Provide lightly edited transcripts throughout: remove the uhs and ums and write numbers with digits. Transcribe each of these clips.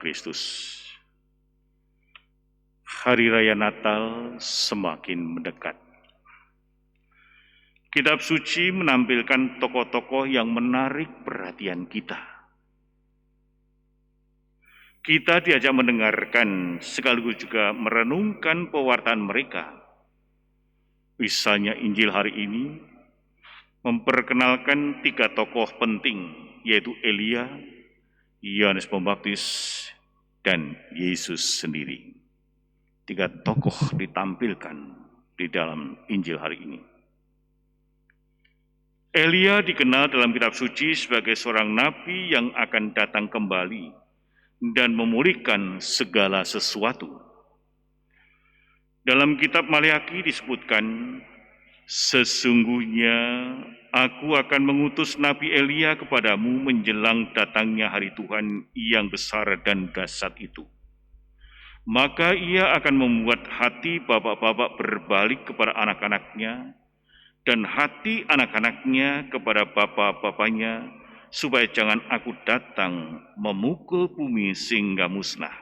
Kristus. Hari Raya Natal semakin mendekat. Kitab suci menampilkan tokoh-tokoh yang menarik perhatian kita. Kita diajak mendengarkan sekaligus juga merenungkan pewartaan mereka. Misalnya Injil hari ini memperkenalkan 3 tokoh penting, yaitu Elia, Yohanes Pembaptis, dan Yesus sendiri. 3 tokoh ditampilkan di dalam Injil hari ini. Elia dikenal dalam kitab suci sebagai seorang nabi yang akan datang kembali dan memulihkan segala sesuatu. Dalam kitab Maleakhi disebutkan, sesungguhnya aku akan mengutus Nabi Elia kepadamu menjelang datangnya hari Tuhan yang besar dan dahsyat itu. Maka ia akan membuat hati bapak-bapak berbalik kepada anak-anaknya, dan hati anak-anaknya kepada bapak-bapaknya, supaya jangan aku datang memukul bumi sehingga musnah.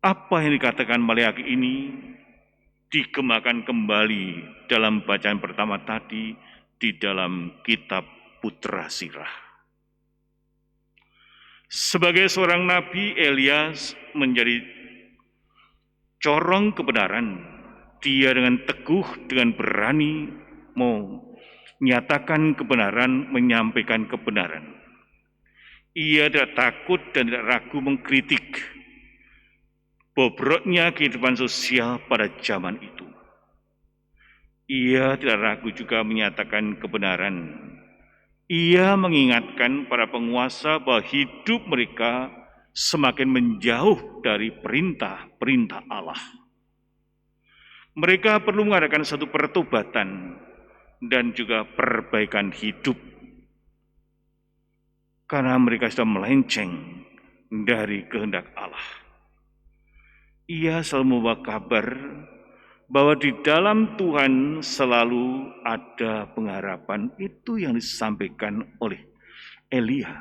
Apa yang dikatakan Maleakhi ini digemakan kembali dalam bacaan pertama tadi di dalam kitab Putra Sirah. Sebagai seorang nabi, Elia menjadi corong kebenaran. Dia dengan teguh, dengan berani menyatakan kebenaran, menyampaikan kebenaran. Ia tidak takut dan tidak ragu mengkritik bobroknya kehidupan sosial pada zaman itu. Ia tidak ragu juga menyatakan kebenaran. Ia mengingatkan para penguasa bahwa hidup mereka semakin menjauh dari perintah-perintah Allah. Mereka perlu mengadakan satu pertobatan dan juga perbaikan hidup, karena mereka sudah melenceng dari kehendak Allah. Ia selalu membawa kabar bahwa di dalam Tuhan selalu ada pengharapan. Itu yang disampaikan oleh Elia.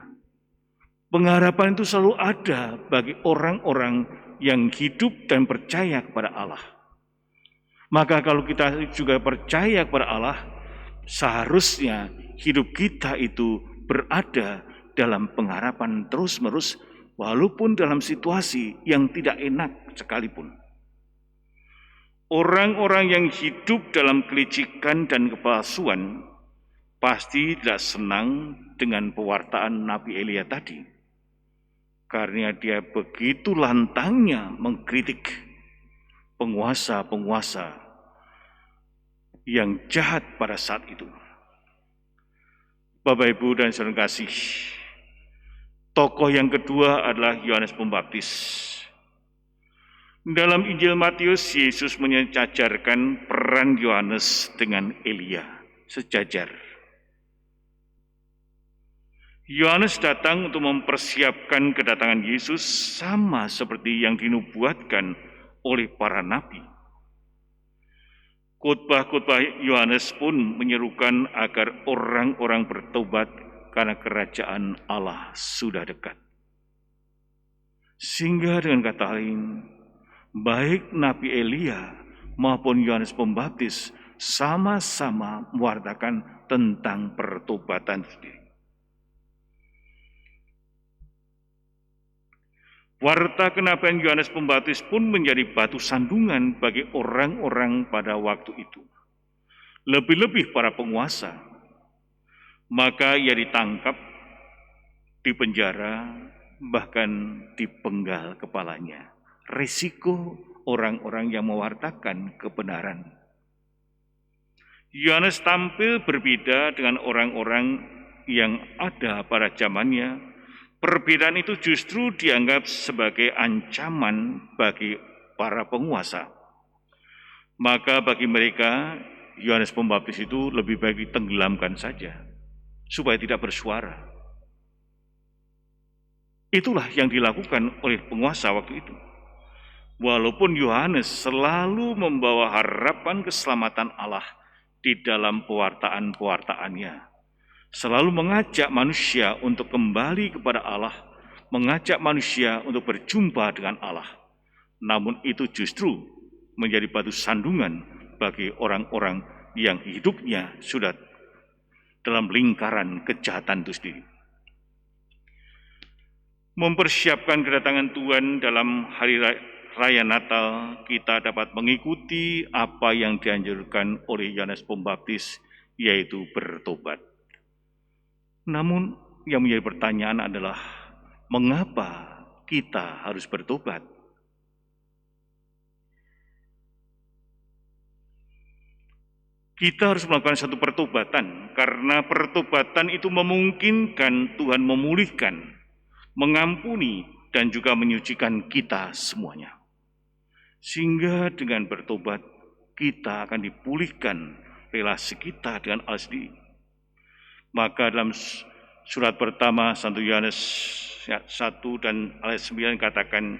Pengharapan itu selalu ada bagi orang-orang yang hidup dan percaya kepada Allah. Maka kalau kita juga percaya kepada Allah, seharusnya hidup kita itu berada dalam pengharapan terus-menerus, walaupun dalam situasi yang tidak enak sekalipun. Orang-orang yang hidup dalam kelicikan dan kepalsuan pasti tidak senang dengan pewartaan Nabi Elia tadi, karena dia begitu lantangnya mengkritik penguasa-penguasa yang jahat pada saat itu. Bapak, Ibu, dan saudara kasih, tokoh yang kedua adalah Yohanes Pembaptis. Dalam Injil Matius, Yesus menyejajarkan peran Yohanes dengan Elia, sejajar. Yohanes datang untuk mempersiapkan kedatangan Yesus sama seperti yang dinubuatkan oleh para nabi. Khotbah-khotbah Yohanes pun menyerukan agar orang-orang bertobat karena kerajaan Allah sudah dekat. Sehingga dengan kata lain, baik Nabi Elia maupun Yohanes Pembaptis sama-sama mewartakan tentang pertobatan sendiri. Warta kenabian Yohanes Pembaptis pun menjadi batu sandungan bagi orang-orang pada waktu itu. Lebih-lebih para penguasa. Maka ia ditangkap, dipenjara, bahkan dipenggal kepalanya. Risiko orang-orang yang mewartakan kebenaran. Yohanes tampil berbeda dengan orang-orang yang ada pada zamannya. Perbedaan itu justru dianggap sebagai ancaman bagi para penguasa. Maka bagi mereka, Yohanes Pembaptis itu lebih baik ditenggelamkan saja, supaya tidak bersuara. Itulah yang dilakukan oleh penguasa waktu itu. Walaupun Yohanes selalu membawa harapan keselamatan Allah di dalam pewartaan-pewartaannya, selalu mengajak manusia untuk kembali kepada Allah, mengajak manusia untuk berjumpa dengan Allah. Namun itu justru menjadi batu sandungan bagi orang-orang yang hidupnya sudah dalam lingkaran kejahatan itu sendiri. Mempersiapkan kedatangan Tuhan dalam hari raya Natal, kita dapat mengikuti apa yang dianjurkan oleh Yohanes Pembaptis, yaitu bertobat. Namun yang menjadi pertanyaan adalah, mengapa kita harus bertobat? Kita harus melakukan satu pertobatan, karena pertobatan itu memungkinkan Tuhan memulihkan, mengampuni, dan juga menyucikan kita semuanya. Sehingga dengan bertobat, kita akan dipulihkan relasi kita dengan Allah sendiri. Maka dalam surat pertama, 1 Yohanes 1 dan ayat 9 katakan,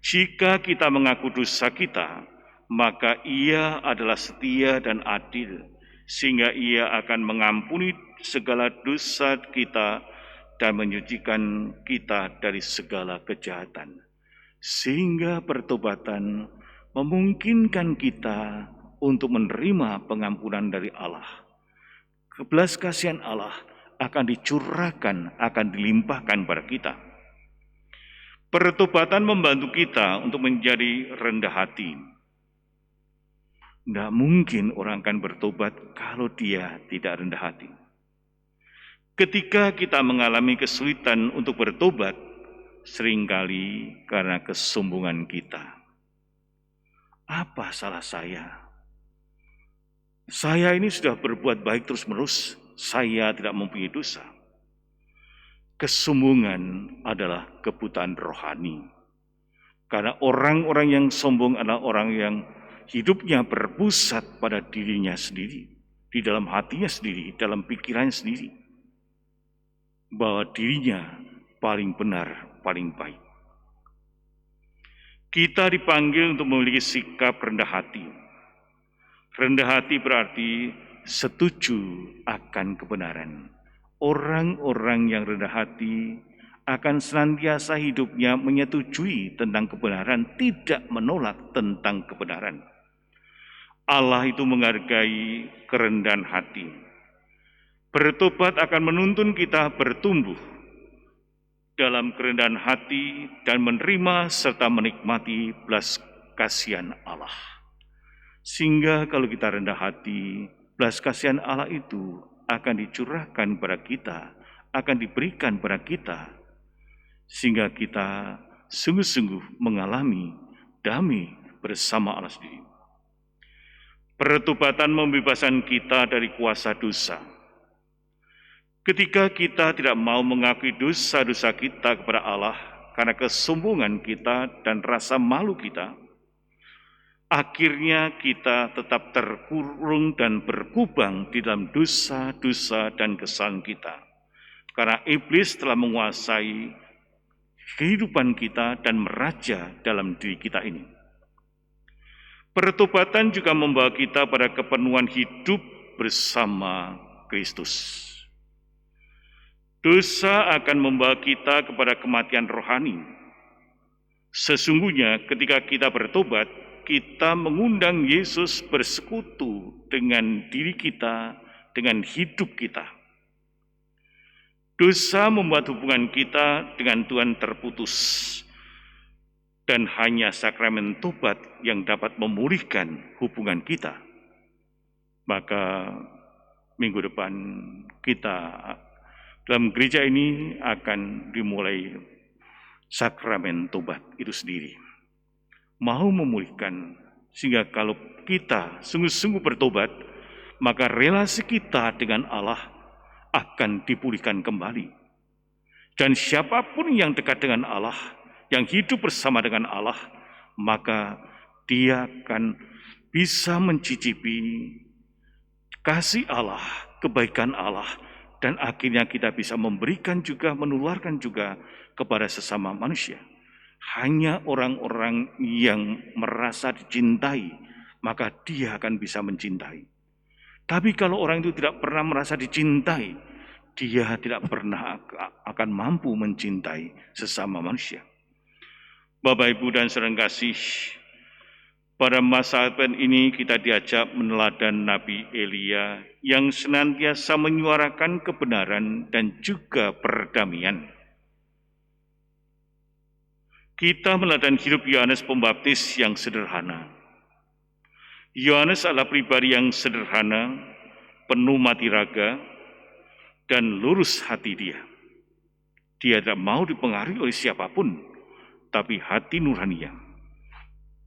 jika kita mengaku dosa kita, maka Ia adalah setia dan adil, sehingga Ia akan mengampuni segala dosa kita dan menyucikan kita dari segala kejahatan. Sehingga pertobatan memungkinkan kita untuk menerima pengampunan dari Allah. Belas kasihan Allah akan dicurahkan, akan dilimpahkan pada kita. Pertobatan membantu kita untuk menjadi rendah hati. Tidak mungkin orang akan bertobat kalau dia tidak rendah hati. Ketika kita mengalami kesulitan untuk bertobat, seringkali karena kesombongan kita. Apa salah saya? Saya ini sudah berbuat baik terus-menerus, saya tidak mempunyai dosa. Kesombongan adalah kebutaan rohani. Karena orang-orang yang sombong adalah orang yang hidupnya berpusat pada dirinya sendiri, di dalam hatinya sendiri, dalam pikirannya sendiri, bahwa dirinya paling benar, paling baik. Kita dipanggil untuk memiliki sikap rendah hati. Rendah hati berarti setuju akan kebenaran. Orang-orang yang rendah hati akan senantiasa hidupnya menyetujui tentang kebenaran, tidak menolak tentang kebenaran. Allah itu menghargai kerendahan hati. Bertobat akan menuntun kita bertumbuh dalam kerendahan hati dan menerima serta menikmati belas kasihan Allah. Sehingga kalau kita rendah hati, belas kasihan Allah itu akan dicurahkan pada kita, akan diberikan pada kita, sehingga kita sungguh-sungguh mengalami damai bersama Allah sendiri. Pertobatan membebaskan kita dari kuasa dosa. Ketika kita tidak mau mengakui dosa-dosa kita kepada Allah karena kesombongan kita dan rasa malu kita, akhirnya kita tetap terkurung dan berkubang di dalam dosa-dosa dan kesalahan kita. Karena iblis telah menguasai kehidupan kita dan meraja dalam diri kita ini. Pertobatan juga membawa kita pada kepenuhan hidup bersama Kristus. Dosa akan membawa kita kepada kematian rohani. Sesungguhnya ketika kita bertobat, kita mengundang Yesus bersekutu dengan diri kita, dengan hidup kita. Dosa membuat hubungan kita dengan Tuhan terputus. Dan hanya sakramen tobat yang dapat memulihkan hubungan kita. Maka minggu depan kita dalam gereja ini akan dimulai sakramen tobat itu sendiri. Mau memulihkan, sehingga kalau kita sungguh-sungguh bertobat, maka relasi kita dengan Allah akan dipulihkan kembali. Dan siapapun yang dekat dengan Allah, yang hidup bersama dengan Allah, maka dia akan bisa mencicipi kasih Allah, kebaikan Allah, dan akhirnya kita bisa memberikan juga, menularkan juga kepada sesama manusia. Hanya orang-orang yang merasa dicintai, maka dia akan bisa mencintai. Tapi kalau orang itu tidak pernah merasa dicintai, dia tidak pernah akan mampu mencintai sesama manusia. Bapak, Ibu, dan saudara kasih, pada masa Advent ini kita diajak meneladan Nabi Elia yang senantiasa menyuarakan kebenaran dan juga perdamaian. Kita meneladani hidup Yohanes Pembaptis yang sederhana. Yohanes adalah pribadi yang sederhana, penuh mati raga, dan lurus hati dia. Dia tidak mau dipengaruhi oleh siapapun, tapi hati nuraninya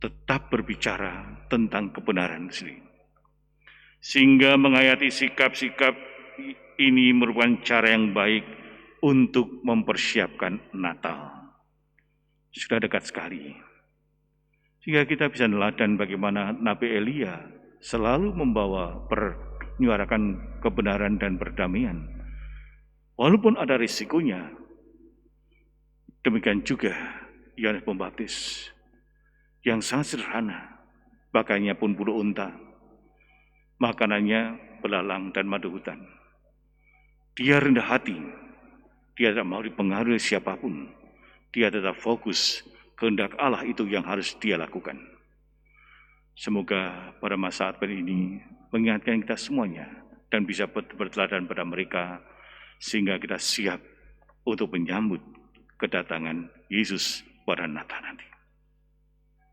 tetap berbicara tentang kebenaran sendiri. Sehingga menghayati sikap-sikap ini merupakan cara yang baik untuk mempersiapkan Natal. Sudah dekat sekali. Sehingga kita bisa neladan bagaimana Nabi Elia selalu menyuarakan kebenaran dan perdamaian. Walaupun ada risikonya, demikian juga Yohanes Pembaptis yang sangat sederhana, pakaiannya pun bulu unta, makanannya belalang dan madu hutan. Dia rendah hati, dia tidak mau dipengaruhi siapapun, dia tetap fokus kehendak Allah itu yang harus dia lakukan. Semoga pada masa Advent ini mengingatkan kita semuanya dan bisa berteladan pada mereka sehingga kita siap untuk menyambut kedatangan Yesus pada Natal nanti.